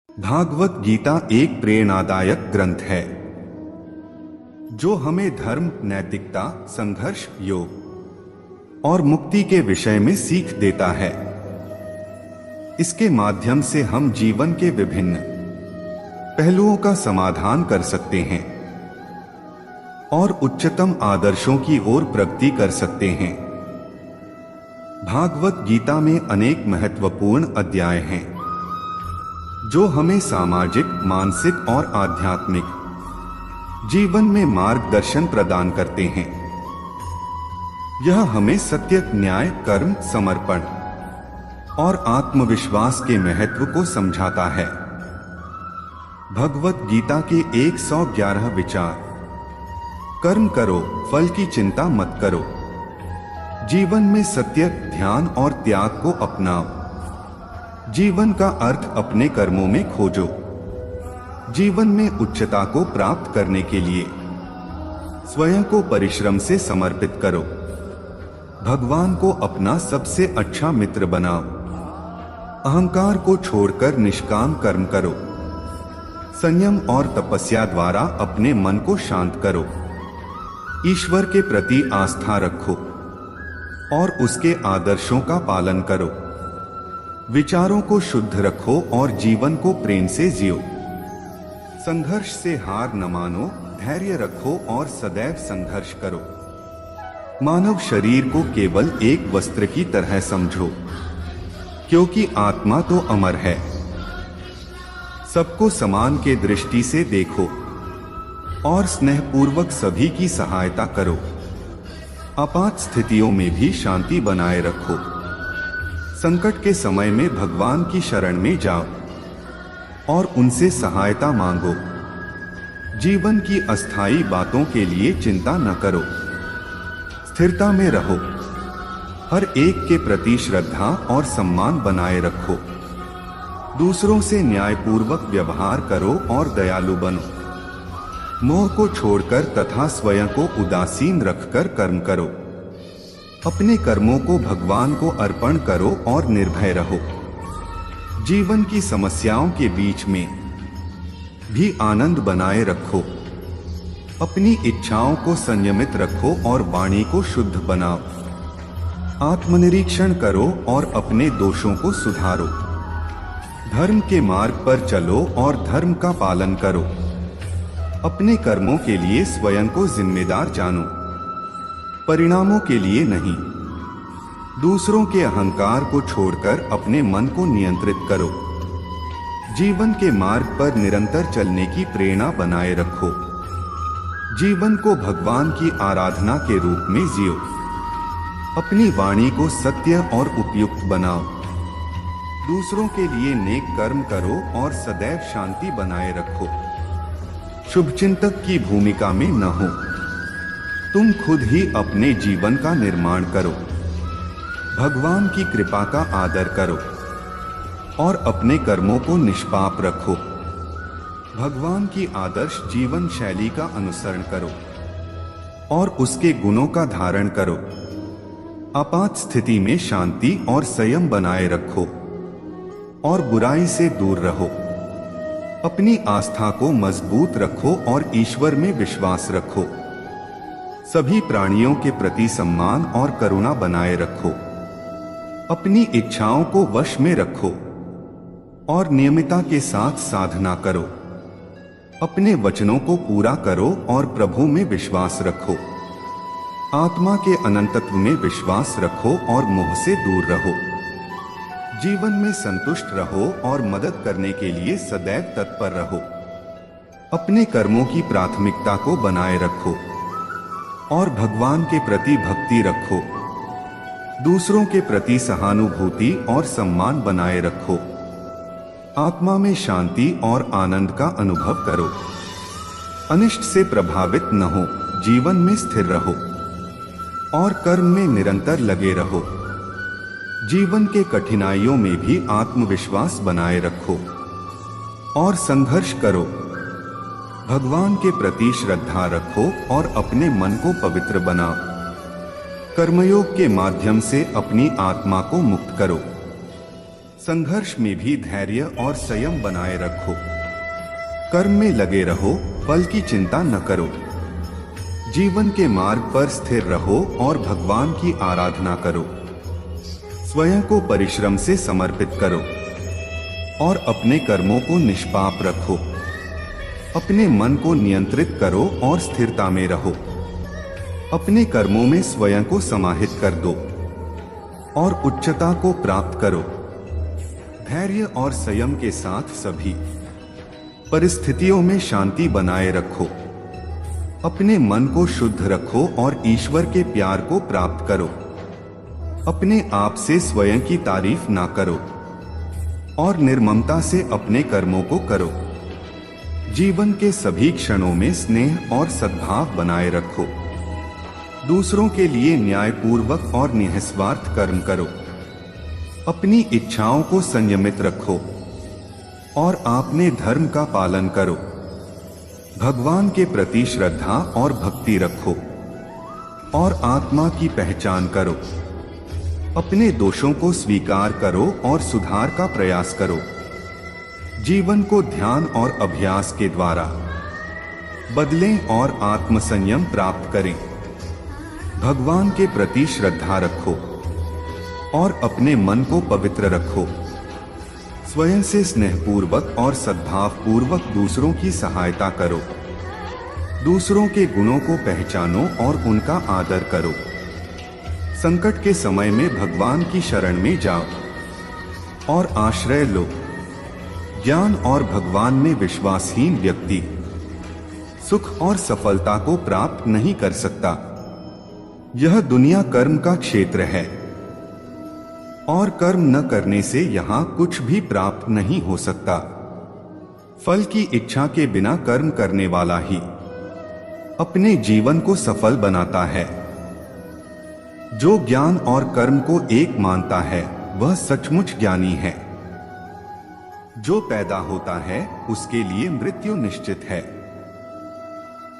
भागवत गीता एक प्रेरणादायक ग्रंथ है जो हमें धर्म, नैतिकता, संघर्ष, योग और मुक्ति के विषय में सीख देता है। इसके माध्यम से हम जीवन के विभिन्न पहलुओं का समाधान कर सकते हैं और उच्चतम आदर्शों की ओर प्रगति कर सकते हैं। भागवत गीता में अनेक महत्वपूर्ण अध्याय हैं जो हमें सामाजिक, मानसिक और आध्यात्मिक जीवन में मार्गदर्शन प्रदान करते हैं। यह हमें सत्य, न्याय, कर्म, समर्पण और आत्मविश्वास के महत्व को समझाता है। भगवत गीता के 111 विचार। कर्म करो, फल की चिंता मत करो। जीवन में सत्य, ध्यान और त्याग को अपनाओ। जीवन का अर्थ अपने कर्मों में खोजो। जीवन में उच्चता को प्राप्त करने के लिए स्वयं को परिश्रम से समर्पित करो। भगवान को अपना सबसे अच्छा मित्र बनाओ। अहंकार को छोड़कर निष्काम कर्म करो। संयम और तपस्या द्वारा अपने मन को शांत करो। ईश्वर के प्रति आस्था रखो और उसके आदर्शों का पालन करो। विचारों को शुद्ध रखो और जीवन को प्रेम से जियो। संघर्ष से हार न मानो, धैर्य रखो और सदैव संघर्ष करो। मानव शरीर को केवल एक वस्त्र की तरह समझो, क्योंकि आत्मा तो अमर है। सबको समान के दृष्टि से देखो और स्नेहपूर्वक सभी की सहायता करो। आपात स्थितियों में भी शांति बनाए रखो। संकट के समय में भगवान की शरण में जाओ और उनसे सहायता मांगो। जीवन की अस्थायी बातों के लिए चिंता न करो। स्थिरता में रहो। हर एक के प्रति श्रद्धा और सम्मान बनाए रखो। दूसरों से न्यायपूर्वक व्यवहार करो और दयालु बनो। मोह को छोड़कर तथा स्वयं को उदासीन रखकर कर्म करो। अपने कर्मों को भगवान को अर्पण करो और निर्भय रहो। जीवन की समस्याओं के बीच में भी आनंद बनाए रखो। अपनी इच्छाओं को संयमित रखो और वाणी को शुद्ध बनाओ। आत्मनिरीक्षण करो और अपने दोषों को सुधारो। धर्म के मार्ग पर चलो और धर्म का पालन करो। अपने कर्मों के लिए स्वयं को जिम्मेदार जानो, परिणामों के लिए नहीं। दूसरों के अहंकार को छोड़कर अपने मन को नियंत्रित करो। जीवन के मार्ग पर निरंतर चलने की प्रेरणा बनाए रखो। जीवन को भगवान की आराधना के रूप में जियो। अपनी वाणी को सत्य और उपयुक्त बनाओ। दूसरों के लिए नेक कर्म करो और सदैव शांति बनाए रखो। शुभचिंतक की भूमिका में न हो। तुम खुद ही अपने जीवन का निर्माण करो। भगवान की कृपा का आदर करो और अपने कर्मों को निष्पाप रखो। भगवान की आदर्श जीवन शैली का अनुसरण करो और उसके गुणों का धारण करो। आपात स्थिति में शांति और संयम बनाए रखो और बुराई से दूर रहो। अपनी आस्था को मजबूत रखो और ईश्वर में विश्वास रखो। सभी प्राणियों के प्रति सम्मान और करुणा बनाए रखो। अपनी इच्छाओं को वश में रखो और नियमितता के साथ साधना करो। अपने वचनों को पूरा करो और प्रभु में विश्वास रखो। आत्मा के अनंतत्व में विश्वास रखो और मोह से दूर रहो। जीवन में संतुष्ट रहो और मदद करने के लिए सदैव तत्पर रहो। अपने कर्मों की प्राथमिकता को बनाए रखो और भगवान के प्रति भक्ति रखो। दूसरों के प्रति सहानुभूति और सम्मान बनाए रखो। आत्मा में शांति और आनंद का अनुभव करो। अनिष्ट से प्रभावित न हो। जीवन में स्थिर रहो और कर्म में निरंतर लगे रहो। जीवन के कठिनाइयों में भी आत्मविश्वास बनाए रखो और संघर्ष करो। भगवान के प्रति श्रद्धा रखो और अपने मन को पवित्र बनाओ। कर्मयोग के माध्यम से अपनी आत्मा को मुक्त करो। संघर्ष में भी धैर्य और संयम बनाए रखो। कर्म में लगे रहो, फल की चिंता न करो। जीवन के मार्ग पर स्थिर रहो और भगवान की आराधना करो। स्वयं को परिश्रम से समर्पित करो और अपने कर्मों को निष्पाप रखो। अपने मन को नियंत्रित करो और स्थिरता में रहो। अपने कर्मों में स्वयं को समाहित कर दो और उच्चता को प्राप्त करो। धैर्य और संयम के साथ सभी परिस्थितियों में शांति बनाए रखो। अपने मन को शुद्ध रखो और ईश्वर के प्यार को प्राप्त करो। अपने आप से स्वयं की तारीफ ना करो और निर्ममता से अपने कर्मों को करो। जीवन के सभी क्षणों में स्नेह और सद्भाव बनाए रखो। दूसरों के लिए न्यायपूर्वक और निस्वार्थ कर्म करो। अपनी इच्छाओं को संयमित रखो और अपने धर्म का पालन करो। भगवान के प्रति श्रद्धा और भक्ति रखो और आत्मा की पहचान करो। अपने दोषों को स्वीकार करो और सुधार का प्रयास करो। जीवन को ध्यान और अभ्यास के द्वारा बदलें और आत्मसंयम प्राप्त करें। भगवान के प्रति श्रद्धा रखो और अपने मन को पवित्र रखो। स्वयं से स्नेहपूर्वक और सद्भावपूर्वक दूसरों की सहायता करो। दूसरों के गुणों को पहचानो और उनका आदर करो। संकट के समय में भगवान की शरण में जाओ और आश्रय लो। ज्ञान और भगवान में विश्वासहीन व्यक्ति सुख और सफलता को प्राप्त नहीं कर सकता। यह दुनिया कर्म का क्षेत्र है और कर्म न करने से यहाँ कुछ भी प्राप्त नहीं हो सकता। फल की इच्छा के बिना कर्म करने वाला ही अपने जीवन को सफल बनाता है। जो ज्ञान और कर्म को एक मानता है वह सचमुच ज्ञानी है। जो पैदा होता है उसके लिए मृत्यु निश्चित है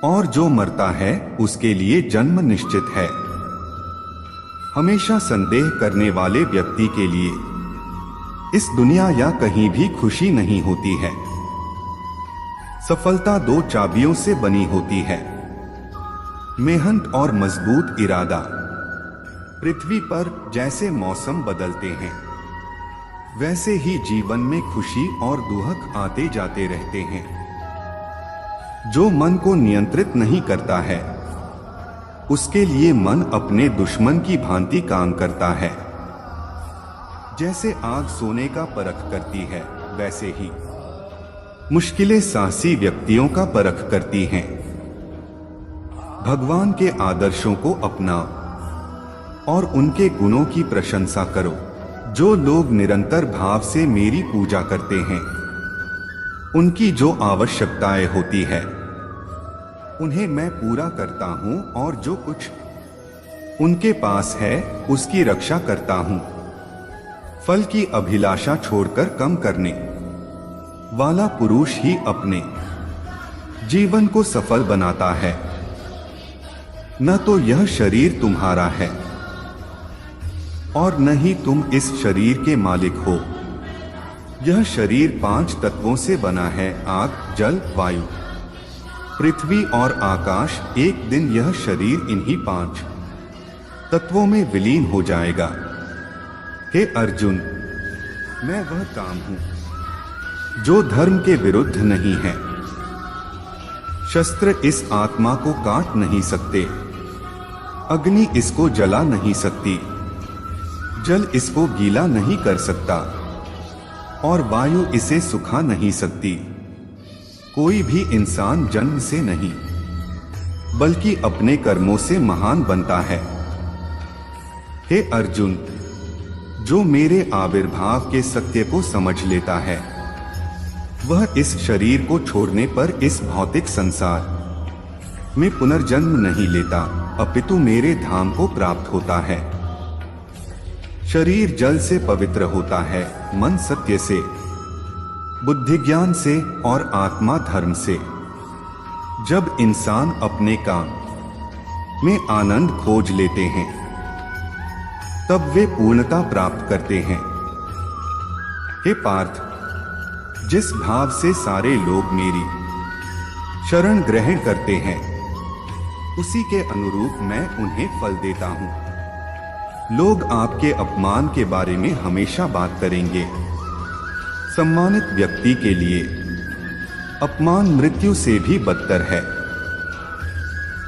और जो मरता है उसके लिए जन्म निश्चित है। हमेशा संदेह करने वाले व्यक्ति के लिए इस दुनिया या कहीं भी खुशी नहीं होती है। सफलता दो चाबियों से बनी होती है, मेहनत और मजबूत इरादा। पृथ्वी पर जैसे मौसम बदलते हैं वैसे ही जीवन में खुशी और दुख आते जाते रहते हैं। जो मन को नियंत्रित नहीं करता है उसके लिए मन अपने दुश्मन की भांति काम करता है। जैसे आग सोने का परख करती है वैसे ही मुश्किलें साहसी व्यक्तियों का परख करती हैं। भगवान के आदर्शों को अपनाओ और उनके गुणों की प्रशंसा करो। जो लोग निरंतर भाव से मेरी पूजा करते हैं उनकी जो आवश्यकताएं होती है उन्हें मैं पूरा करता हूं और जो कुछ उनके पास है उसकी रक्षा करता हूं। फल की अभिलाषा छोड़कर कम करने वाला पुरुष ही अपने जीवन को सफल बनाता है। न तो यह शरीर तुम्हारा है और न ही तुम इस शरीर के मालिक हो। यह शरीर 5 तत्वों से बना है, आग, जल, वायु, पृथ्वी और आकाश। एक दिन यह शरीर इन्हीं 5 तत्वों में विलीन हो जाएगा। हे अर्जुन, मैं वह काम हूं जो धर्म के विरुद्ध नहीं है। शस्त्र इस आत्मा को काट नहीं सकते, अग्नि इसको जला नहीं सकती, जल इसको गीला नहीं कर सकता और वायु इसे सुखा नहीं सकती। कोई भी इंसान जन्म से नहीं बल्कि अपने कर्मों से महान बनता है। हे अर्जुन, जो मेरे आविर्भाव के सत्य को समझ लेता है वह इस शरीर को छोड़ने पर इस भौतिक संसार में पुनर्जन्म नहीं लेता, अपितु मेरे धाम को प्राप्त होता है। शरीर जल से पवित्र होता है, मन सत्य से, बुद्धि ज्ञान से और आत्मा धर्म से। जब इंसान अपने काम में आनंद खोज लेते हैं तब वे पूर्णता प्राप्त करते हैं। हे पार्थ, जिस भाव से सारे लोग मेरी शरण ग्रहण करते हैं, उसी के अनुरूप मैं उन्हें फल देता हूं। लोग आपके अपमान के बारे में हमेशा बात करेंगे। सम्मानित व्यक्ति के लिए अपमान मृत्यु से भी बदतर है।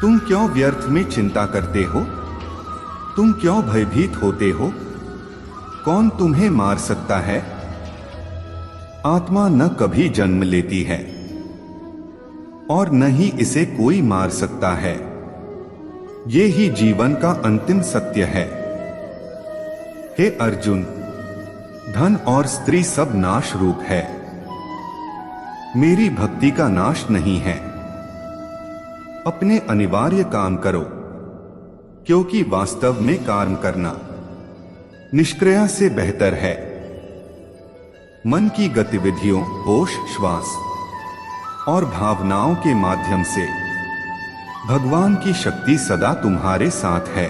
तुम क्यों व्यर्थ में चिंता करते हो? तुम क्यों भयभीत होते हो? कौन तुम्हें मार सकता है? आत्मा न कभी जन्म लेती है और न ही इसे कोई मार सकता है। ये ही जीवन का अंतिम सत्य है। हे अर्जुन, धन और स्त्री सब नाश रूप है, मेरी भक्ति का नाश नहीं है। अपने अनिवार्य काम करो, क्योंकि वास्तव में कर्म करना निष्क्रिया से बेहतर है। मन की गतिविधियों, होश, श्वास और भावनाओं के माध्यम से भगवान की शक्ति सदा तुम्हारे साथ है।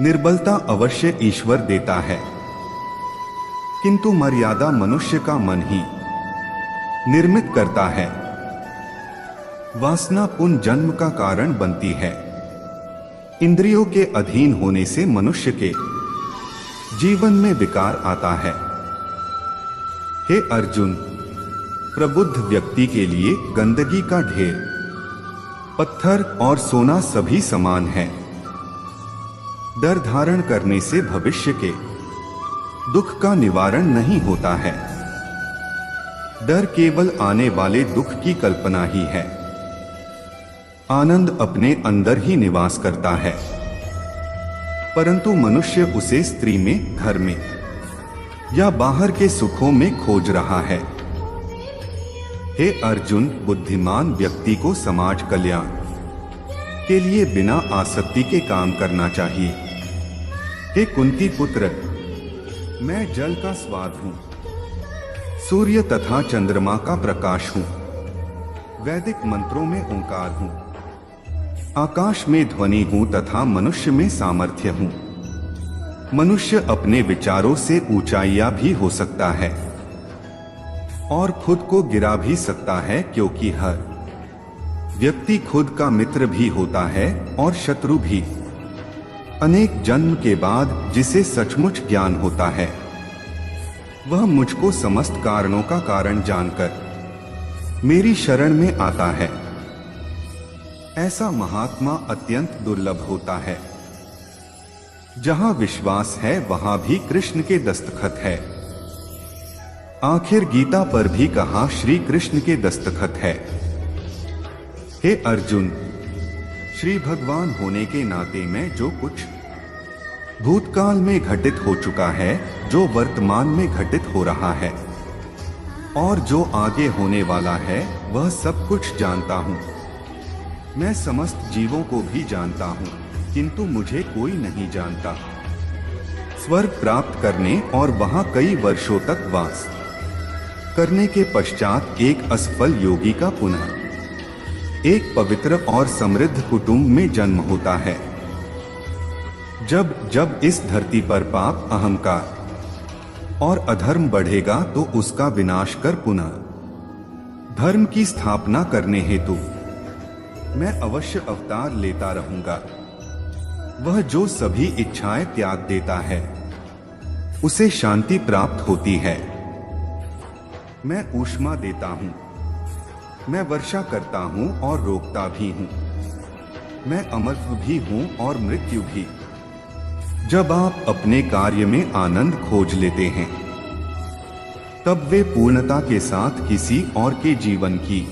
निर्बलता अवश्य ईश्वर देता है, किंतु मर्यादा मनुष्य का मन ही निर्मित करता है। वासना पुनर्जन्म का कारण बनती है। इंद्रियों के अधीन होने से मनुष्य के जीवन में विकार आता है। हे अर्जुन, प्रबुद्ध व्यक्ति के लिए गंदगी का ढेर, पत्थर और सोना सभी समान है। डर धारण करने से भविष्य के दुख का निवारण नहीं होता है। डर केवल आने वाले दुख की कल्पना ही है। आनंद अपने अंदर ही निवास करता है, परंतु मनुष्य उसे स्त्री में, घर में या बाहर के सुखों में खोज रहा है। हे अर्जुन, बुद्धिमान व्यक्ति को समाज कल्याण के लिए बिना आसक्ति के काम करना चाहिए। हे कुंती पुत्र, मैं जल का स्वाद हूं, सूर्य तथा चंद्रमा का प्रकाश हूं, वैदिक मंत्रों में ओंकार हूं, आकाश में ध्वनि हूं तथा मनुष्य में सामर्थ्य हूं। मनुष्य अपने विचारों से ऊंचाइयां भी हो सकता है और खुद को गिरा भी सकता है, क्योंकि हर व्यक्ति खुद का मित्र भी होता है और शत्रु भी। अनेक जन्म के बाद जिसे सचमुच ज्ञान होता है, वह मुझको समस्त कारणों का कारण जानकर मेरी शरण में आता है। ऐसा महात्मा अत्यंत दुर्लभ होता है। जहां विश्वास है वहां भी कृष्ण के दस्तखत है। आखिर गीता पर भी कहा श्री कृष्ण के दस्तखत है। हे अर्जुन, श्री भगवान होने के नाते मैं जो कुछ भूतकाल में घटित हो चुका है, जो वर्तमान में घटित हो रहा है और जो आगे होने वाला है, वह सब कुछ जानता हूं। मैं समस्त जीवों को भी जानता हूं, किंतु मुझे कोई नहीं जानता। स्वर्ग प्राप्त करने और वहां कई वर्षों तक वास करने के पश्चात एक असफल योगी का पुनः एक पवित्र और समृद्ध कुटुंब में जन्म होता है। जब जब इस धरती पर पाप, अहंकार और अधर्म बढ़ेगा तो उसका विनाश कर पुनः धर्म की स्थापना करने हेतु मैं अवश्य अवतार लेता रहूंगा। वह जो सभी इच्छाएं त्याग देता है, उसे शांति प्राप्त होती है। मैं ऊष्मा देता हूं, मैं वर्षा करता हूं और रोकता भी हूं। मैं अमरत्व भी हूं और मृत्यु भी। जब आप अपने कार्य में आनंद खोज लेते हैं, तब वे पूर्णता के साथ किसी और के जीवन की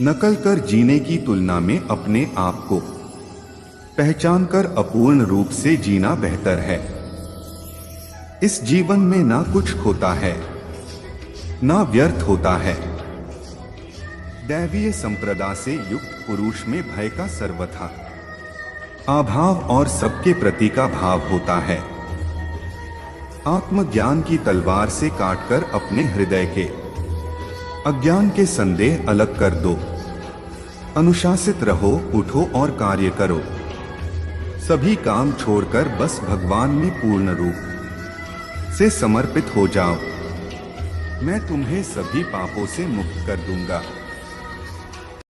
नकल कर जीने की तुलना में अपने आप को पहचानकर अपूर्ण रूप से जीना बेहतर है। इस जीवन में ना कुछ खोता है, ना व्यर्थ होता है। दैवीय संप्रदा से युक्त पुरुष में भय का सर्वथा अभाव और सबके प्रति का भाव होता है। आत्मज्ञान की तलवार से काटकर अपने हृदय के अज्ञान के संदेह अलग कर दो। अनुशासित रहो, उठो और कार्य करो। सभी काम छोड़कर बस भगवान में पूर्ण रूप से समर्पित हो जाओ। मैं तुम्हें सभी पापों से मुक्त कर दूंगा।